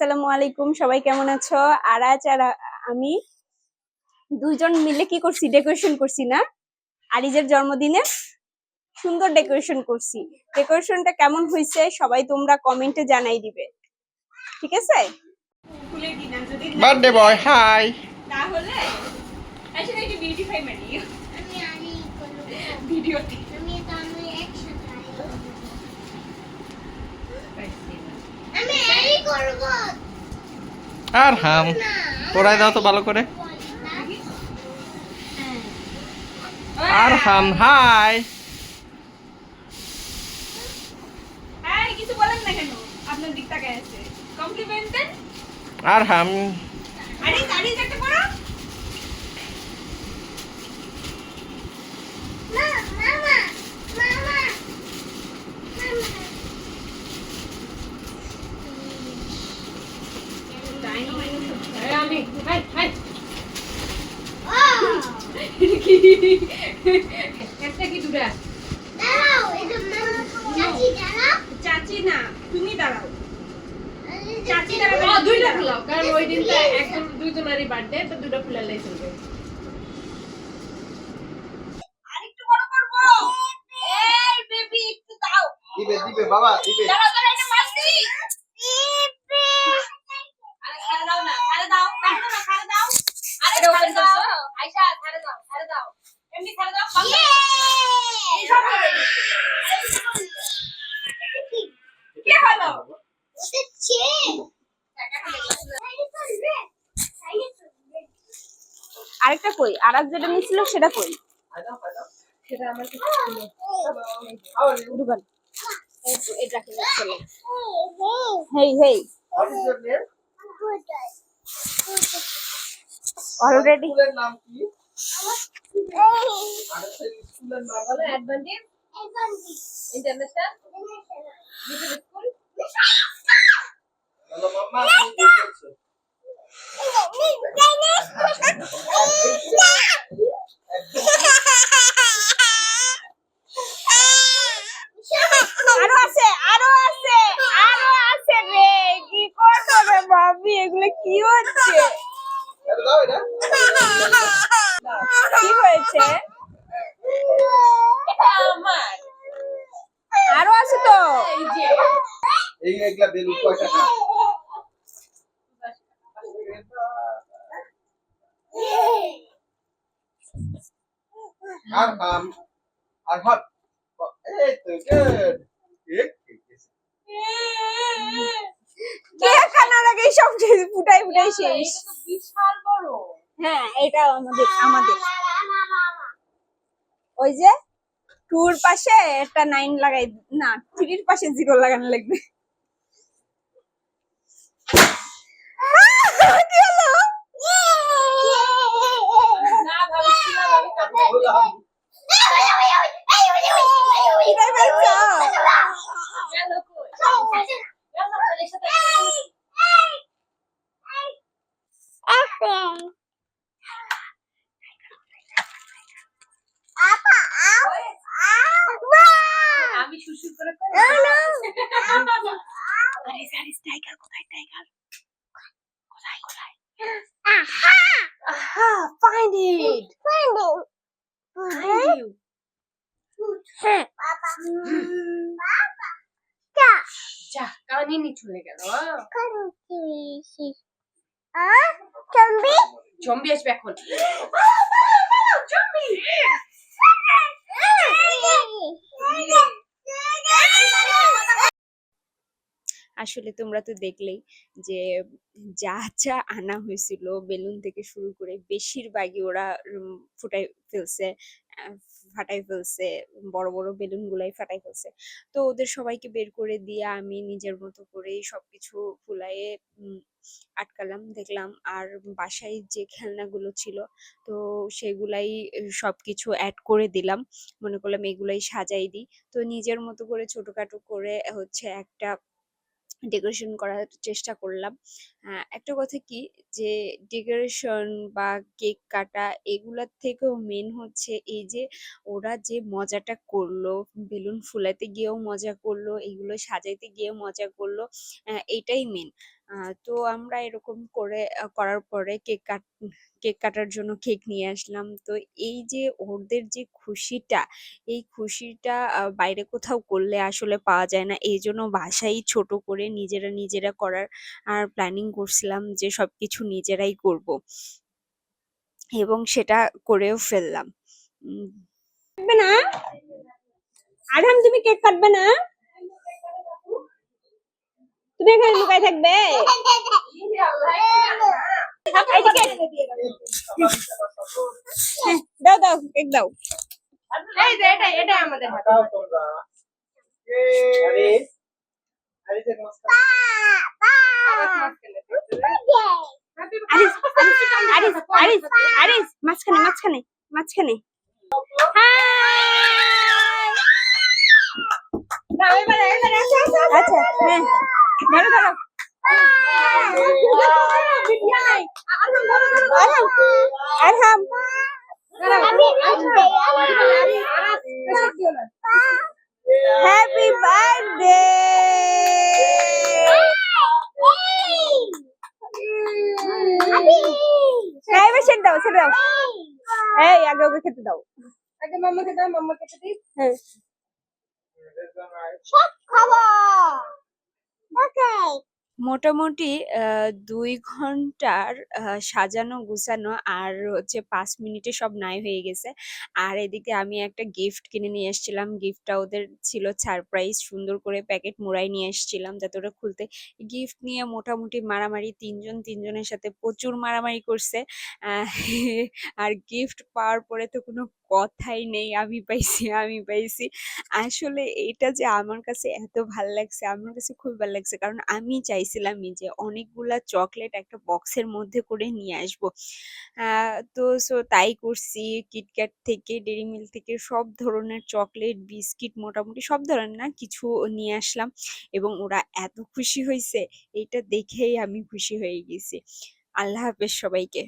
আসসালামু আলাইকুম, সবাই কেমন আছো? আর আজ আমি দুইজন মিলে কি করছি, ডেকোরেশন করছি না? আরিজের জন্মদিনে সুন্দর ডেকোরেশন করছি। ডেকোরেশনটা কেমন হয়েছে সবাই তোমরা কমেন্টে জানাই দিবে, ঠিক আছে? Birthday boy hi. তাহলে আচ্ছা একটু বিউটিফাই মারি ভিডিওতে। আর হাম পড়াই দাও তো ভালো করে। আর হাম হাই। হ্যাঁ, কিছু বলেন না কেন? আপনার দিক তাকায় আছে। কমপ্লিমেন্ট দেন। আর হাম আরিজ একটা করো। চাচি না, তুমি দাঁড়াও। চাচি দাঁড়াও, দুইটা ফুলাও, কারণ ওই দিনটা একদম দুইজনেরই বার্থডে, তো দুইটা ফুলালেই চলবে। আরেকটু বড় করব। এই বেবি একটু দাও। দিবে বাবা দিবে। দাঁড়াও দাঁড়াও, এটা মারছি। আরে খাড়া দাও না, খাড়া দাও, খাড়া দাও, খাড়া দাও। আরে খাড়া দাও আয়শা, খাড়া দাও, খাড়া দাও। এমনি খাড়া দাও। এই সব করে দিচ্ছি। কি হলো? আরেকটা কই? আরাজ যেটা নিছিল সেটা কই? সেটা আমার কাছে ছিল। দোকান এই রাখি চলে। হেই হেই অলরেডি স্কুলের নাম কি? স্কুলের নাম বলো advantage international middle school. Hello মাম্মা কি বলছো? আরো আছে আরো আছে আরো আছে রে, কি করছো রে ভাবি? এগুলো কি হচ্ছে? এটা দাও এটা। কি হয়েছে? এটা আমার আরো আছে তো। এই যে এই এগুলা বেলুন কয় টাকা? আর হাম আর হাত। এই তো গুড। কে কানার আগে সব ফুটাই ফুটাই শেষ। এটা তো বিশাল বড়। হ্যাঁ, এটা আমাদের আমাদের ওই যে টুর পাশে একটা 9 লাগাই, না 3 পাশে 0 লাগানো লাগবে। কি হলো? না ভাবি কি না ভাবি কাটতে বললাম এটাই বলছো। গেল কই? গেল আপনাদের সাথে আমি শুশুর করে করি। আরে আরে টাইগার কোথায়? টাইগার কোথায় কোথায়? আহা, find it. Find you. হ্যাঁ যা কানে নি চলে গেল। জম্বি আসবে এখন। জম্বি আসলে তোমরা তো দেখলেই যে যা যা আনা হয়েছিল বেলুন থেকে শুরু করে বেশিরভাগই ওরা ফুটাই ফেলছে, আহ, ফাটাই ফেলছে, বড় বড় বেলুন গুলাই ফাটাই ফেলছে। তো ওদের সবাইকে বের করে দিয়ে আমি নিজের মতো করে সবকিছু ফুলাইয়ে আটকালাম, দেখলাম। আর বাসায় যে খেলনাগুলো ছিল তো সেগুলাই সবকিছু অ্যাড করে দিলাম, মনে করলাম এগুলাই সাজাই দিই। তো নিজের মতো করে ছোটখাটো করে হচ্ছে একটা ডেকোরেশন করার চেষ্টা করলাম। একটা কথা কি, যে ডেকোরেশন বা কেক কাটা এগুলার থেকেও মেন হচ্ছে এই যে ওরা যে মজাটা করলো, বেলুন ফুলাতে গিয়েও মজা করলো, এগুলো সাজাইতে গিয়েও মজা করলো, এইটাই মেন। তো আমরা এরকম করে করার পরে কেক কাটার জন্য কেক নিয়ে আসলাম। তো এই যে ওদের যে খুশিটা, এই খুশিটা বাইরে কোথাও করলে আসলে পাওয়া যায় না। এইজন্য বাসায় ছোট করে নিজেরা করার প্ল্যানিং করছিলাম যে সবকিছু নিজেরাই করব। এবং সেটা করেও ফেললাম। উম কাটবে না? আরহাম, তুমি কেক কাটবে না? তুমি এখানে লুকায় থাকবে? এইদিকে। হ্যাঁ, দাও দাও, কেক দাও। এই যে এটা আমাদের হাতে। আরিস, আরিস, আরিস, আরিস, মাঝখানে মাঝখানে মাঝখানে। আচ্ছা, হ্যাঁ, ধরো ধরো। আরহাম, আরহাম, হ্যাপি বার্থডে। হ্যাঁ, এবার সেট দাও, সেট দাও। এই আগে ওকে খেতে দাও। আগে মাম্মাকে দাও, মাম্মা খেতে দিই। হ্যাঁ, সব খাবো। ওকে। মোটামুটি ২ ঘন্টার সাজানো গুছানো আর হচ্ছে ৫ মিনিটে সব নাই হয়ে গেছে। আর এদিকে আমি একটা গিফট কিনে নিয়ে এসেছিলাম। গিফটটা ওদের ছিল সারপ্রাইজ। সুন্দর করে প্যাকেট মোড়ায় নিয়ে এসেছিলাম যাতে ওরা খুলতে। গিফট নিয়ে মোটামুটি মারামারি ৩ জন ৩ জনের সাথে প্রচুর মারামারি করছে। আ আর গিফট পাওয়ার পরে তো কোনো কথাই নেই। আমি পাইছি, আমি পাইছি। আসলে এটা যে আমার কাছে এত ভাল লাগছে, আমার কাছে খুব ভাল লাগছে। কারণ আমি চাইছিলামই যে অনেকগুলা চকলেট একটা বক্সের মধ্যে করে নিয়ে আসবো। আ তো তাই করছি। কিটক্যাট থেকে, ডেইরি মিল্ক থেকে সব ধরনের চকলেট, বিস্কিট মোটামুটি সব ধরনের না কিছু নিয়ে আসলাম এবং ওরা এত খুশি হইছে, এইটা দেখেই আমি খুশি হয়ে গেছি। আল্লাহ হাফেজ সবাইকে।